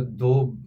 2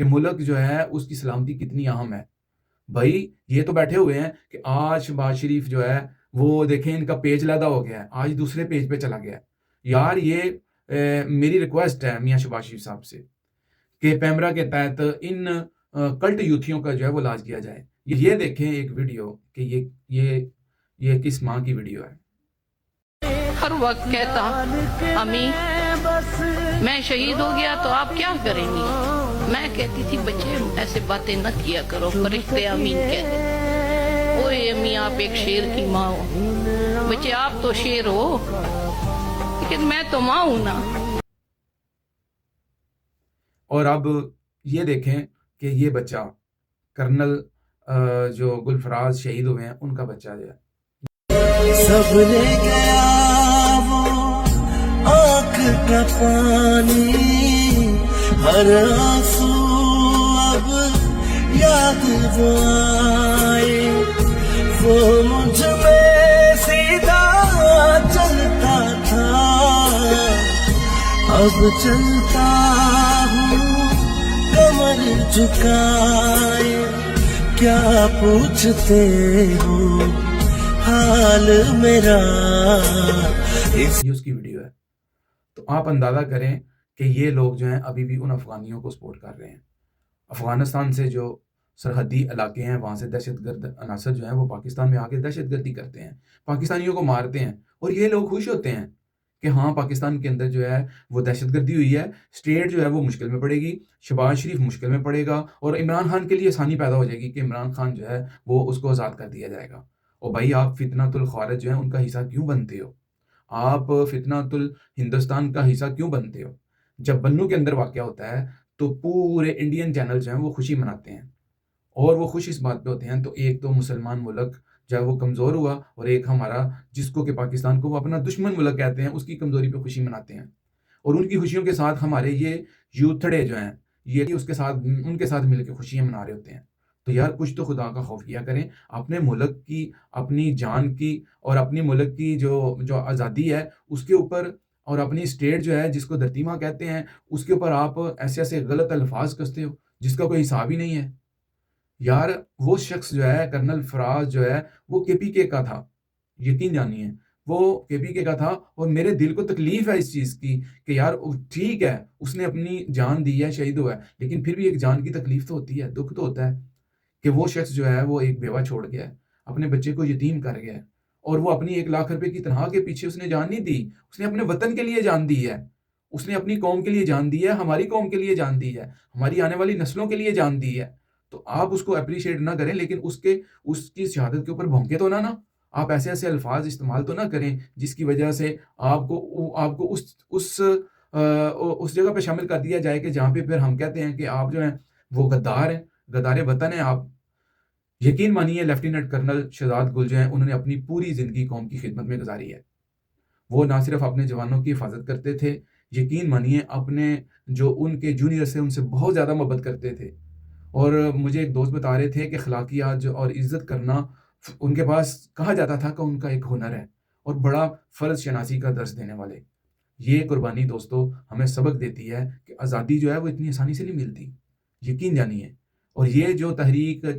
کہ ملک جو ہے اس کی سلامتی کتنی اہم ہے. بھائی یہ تو بیٹھے ہوئے ہیں کہ آج شہباز شریف جو ہے وہ دیکھیں ان کا پیج لادہ ہو گیا ہے, آج دوسرے پیج پہ چلا گیا ہے. یار یہ میری ریکویسٹ ہے میاں شہباز شریف صاحب سے کہ پیمرا کے تحت ان کلٹ یوتھیوں کا جو ہے وہ علاج کیا جائے. یہ دیکھیں ایک ویڈیو کہ یہ کس ماں کی ویڈیو ہے. ہر وقت کہتا امی میں شہید ہو گیا تو آپ کیا کریں گی. میں کہتی تھی بچے ایسے باتیں نہ کیا کرو, فرشتے آمین کہتے. اوے امی آپ ایک شیر کی ماں ہو. بچے آپ تو شیر ہو لیکن میں تو ماں ہوں نا. اور اب یہ دیکھیں کہ یہ بچہ کرنل جو گلفراز شہید ہوئے ہیں ان کا بچہ جو ہے سب لے گیا وہ آنکھ کا پانی, ہر آنسو اب یاد وہ آئے. وہ مجھ میں سیدھا چلتا تھا, اب چلتا ہوں کمر جھکائے. کیا پوچھتے ہو حال میرا. یہ اس کی ویڈیو ہے. تو آپ اندازہ کریں کہ یہ لوگ جو ہیں ابھی بھی ان افغانیوں کو سپورٹ کر رہے ہیں. افغانستان سے جو سرحدی علاقے ہیں وہاں سے دہشت گرد عناصر جو ہیں وہ پاکستان میں آ کے دہشت گردی کرتے ہیں, پاکستانیوں کو مارتے ہیں, اور یہ لوگ خوش ہوتے ہیں کہ ہاں پاکستان کے اندر جو ہے وہ دہشت گردی ہوئی ہے, اسٹیٹ جو ہے وہ مشکل میں پڑے گی, شہباز شریف مشکل میں پڑے گا, اور عمران خان کے لیے آسانی پیدا ہو جائے گی کہ عمران خان جو ہے وہ اس کو آزاد کر دیا جائے گا. اور بھائی آپ فتنۃ الخوارج جو ہیں ان کا حصہ کیوں بنتے ہو؟ آپ فتنۃ الہندوستان کا حصہ کیوں بنتے ہو؟ جب بنو کے اندر واقعہ ہوتا ہے تو پورے انڈین چینل جو ہیں وہ خوشی مناتے ہیں, اور وہ خوش اس بات پہ ہوتے ہیں. تو ایک تو مسلمان ملک جو ہے وہ کمزور ہوا, اور ایک ہمارا جس کو کہ پاکستان کو وہ اپنا دشمن ملک کہتے ہیں اس کی کمزوری پہ خوشی مناتے ہیں. اور ان کی خوشیوں کے ساتھ ہمارے یہ یوتھڑے جو ہیں یہ اس کے ساتھ ان کے ساتھ مل کے خوشیاں منا رہے ہوتے ہیں. تو یار کچھ تو خدا کا خوف کیا کریں. اپنے ملک کی, اپنی جان کی, اور اپنی ملک کی جو آزادی ہے اس کے اوپر, اور اپنی اسٹیٹ جو ہے جس کو دھرتی ماں کہتے ہیں اس کے اوپر آپ ایسے ایسے غلط الفاظ کستے ہو جس کا کوئی حساب ہی نہیں ہے. یار وہ شخص جو ہے کرنل فراز جو ہے وہ کے پی کے کا تھا, یقین جانیے وہ کے پی کے کا تھا. اور میرے دل کو تکلیف ہے اس چیز کی کہ یار ٹھیک ہے اس نے اپنی جان دی ہے, شہید ہوا ہے, لیکن پھر بھی ایک جان کی تکلیف تو ہوتی ہے, دکھ تو ہوتا ہے کہ وہ شخص جو ہے وہ ایک بیوہ چھوڑ گیا ہے, اپنے بچے کو یتیم کر گیا ہے, اور وہ اپنی 1 لاکھ روپے کی تنخواہ کے پیچھے اس نے جان نہیں دی. اس نے اپنے وطن کے لیے جان دی ہے, اس نے اپنی قوم کے لیے جان دی ہے, ہماری قوم کے لیے جان دی ہے, ہماری آنے والی نسلوں کے لیے جان دی ہے. تو آپ اس کو اپریشیٹ نہ کریں, لیکن اس کی شہادت کے اوپر بھونکے تو نہ آپ ایسے ایسے الفاظ استعمال تو نہ کریں جس کی وجہ سے آپ کو اس جگہ پہ شامل کر دیا جائے کہ جہاں پہ پھر ہم کہتے ہیں کہ آپ جو ہیں وہ غدار ہیں, غدار وطن ہیں آپ. یقین مانیے لیفٹیننٹ کرنل شہزاد گل جو ہیں انہوں نے اپنی پوری زندگی قوم کی خدمت میں گزاری ہے. وہ نہ صرف اپنے جوانوں کی حفاظت کرتے تھے, یقین مانیے اپنے جو ان کے جونیئر سے ان سے بہت زیادہ محبت کرتے تھے. اور مجھے ایک دوست بتا رہے تھے کہ اخلاقیات اور عزت کرنا ان کے پاس کہا جاتا تھا کہ ان کا ایک ہنر ہے, اور بڑا فرض شناسی کا درس دینے والے. یہ قربانی دوستو ہمیں سبق دیتی ہے کہ آزادی جو ہے وہ اتنی آسانی سے نہیں ملتی, یقین جانیے. اور یہ جو تحریکیں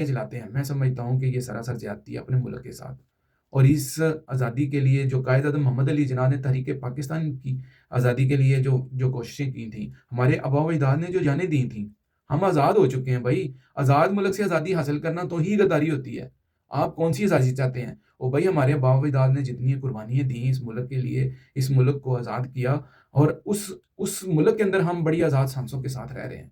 چلاتے ہیں, میں سمجھتا ہوں کہ یہ سراسر زیادتی ہے اپنے ملک کے ساتھ. اور اس آزادی کے لیے جو قائد اعظم محمد علی جناح نے تحریک پاکستان کی آزادی کے لیے جو کوششیں کی تھیں, ہمارے آباء و اجداد نے جو جانیں دی تھیں, ہم آزاد ہو چکے ہیں بھائی. آزاد ملک سے آزادی حاصل کرنا تو ہی غداری ہوتی ہے. آپ کون سی آزادی چاہتے ہیں؟ اور بھائی ہمارے آباء و اجداد نے جتنی قربانیاں دیں اس ملک کے لیے, اس ملک کو آزاد کیا, اور اس ملک کے اندر ہم بڑی آزاد سانسوں کے ساتھ رہ رہے ہیں.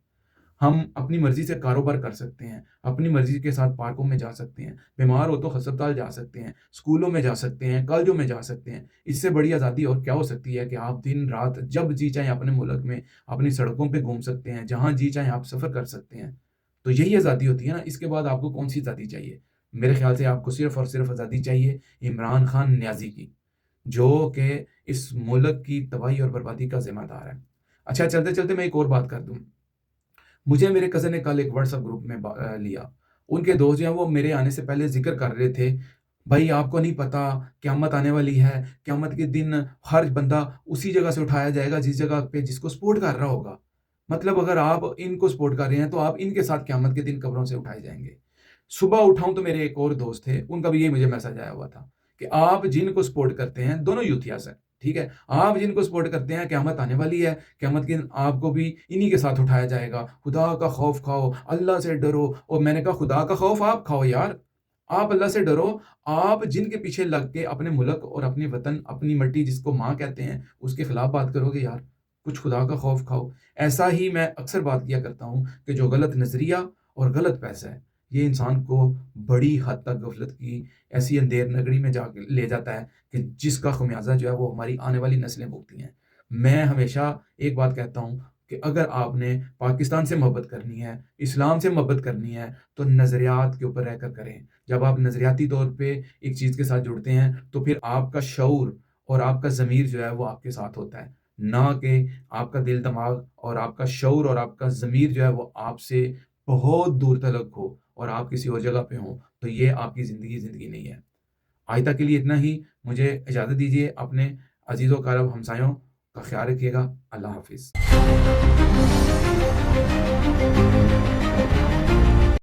ہم اپنی مرضی سے کاروبار کر سکتے ہیں, اپنی مرضی کے ساتھ پارکوں میں جا سکتے ہیں, بیمار ہو تو ہسپتال جا سکتے ہیں, اسکولوں میں جا سکتے ہیں, کالجوں میں جا سکتے ہیں. اس سے بڑی آزادی اور کیا ہو سکتی ہے کہ آپ دن رات جب جی چاہیں اپنے ملک میں اپنی سڑکوں پہ گھوم سکتے ہیں, جہاں جی چاہیں آپ سفر کر سکتے ہیں. تو یہی آزادی ہوتی ہے نا. اس کے بعد آپ کو کون سی آزادی چاہیے؟ میرے خیال سے آپ کو صرف اور صرف آزادی چاہیے عمران خان نیازی کی, جو کہ اس ملک کی تباہی اور بربادی کا ذمہ دار ہے. اچھا چلتے چلتے میں ایک اور بات کر دوں. مجھے میرے کزن نے کل ایک واٹس ایپ گروپ میں لیا. ان کے دوست جو ہیں وہ میرے آنے سے پہلے ذکر کر رہے تھے, بھائی آپ کو نہیں پتا قیامت آنے والی ہے, قیامت کے دن ہر بندہ اسی جگہ سے اٹھایا جائے گا جس جگہ پہ جس کو سپورٹ کر رہا ہوگا. مطلب اگر آپ ان کو سپورٹ کر رہے ہیں تو آپ ان کے ساتھ قیامت کے دن قبروں سے اٹھائے جائیں گے. صبح اٹھاؤں تو میرے ایک اور دوست تھے, ان کا بھی یہی مجھے میسج آیا ہوا تھا کہ آپ جن کو سپورٹ کرتے ہیں, دونوں یوتھیاس ہیں, ٹھیک ہے, آپ جن کو سپورٹ کرتے ہیں قیامت آنے والی ہے, قیامت کے دن آپ کو بھی انہی کے ساتھ اٹھایا جائے گا. خدا کا خوف کھاؤ, اللہ سے ڈرو. اور میں نے کہا خدا کا خوف آپ کھاؤ یار, آپ اللہ سے ڈرو. آپ جن کے پیچھے لگ کے اپنے ملک اور اپنے وطن, اپنی مٹی جس کو ماں کہتے ہیں, اس کے خلاف بات کرو گے یار, کچھ خدا کا خوف کھاؤ. ایسا ہی میں اکثر بات کیا کرتا ہوں کہ جو غلط نظریہ اور غلط پیسہ ہے, یہ انسان کو بڑی حد تک غفلت کی ایسی اندھیر نگری میں جا کے لے جاتا ہے کہ جس کا خمیازہ جو ہے وہ ہماری آنے والی نسلیں بھگتی ہیں. میں ہمیشہ ایک بات کہتا ہوں کہ اگر آپ نے پاکستان سے محبت کرنی ہے, اسلام سے محبت کرنی ہے, تو نظریات کے اوپر رہ کر کریں. جب آپ نظریاتی طور پہ ایک چیز کے ساتھ جڑتے ہیں تو پھر آپ کا شعور اور آپ کا ضمیر جو ہے وہ آپ کے ساتھ ہوتا ہے, نہ کہ آپ کا دل دماغ اور آپ کا شعور اور آپ کا ضمیر جو ہے وہ آپ سے بہت دور تلک ہو اور آپ کسی اور جگہ پہ ہوں. تو یہ آپ کی زندگی نہیں ہے. آج تک کے لیے اتنا ہی. مجھے اجازت دیجیے. اپنے عزیز و اقارب ہمسایوں کا خیال رکھیے گا. اللہ حافظ.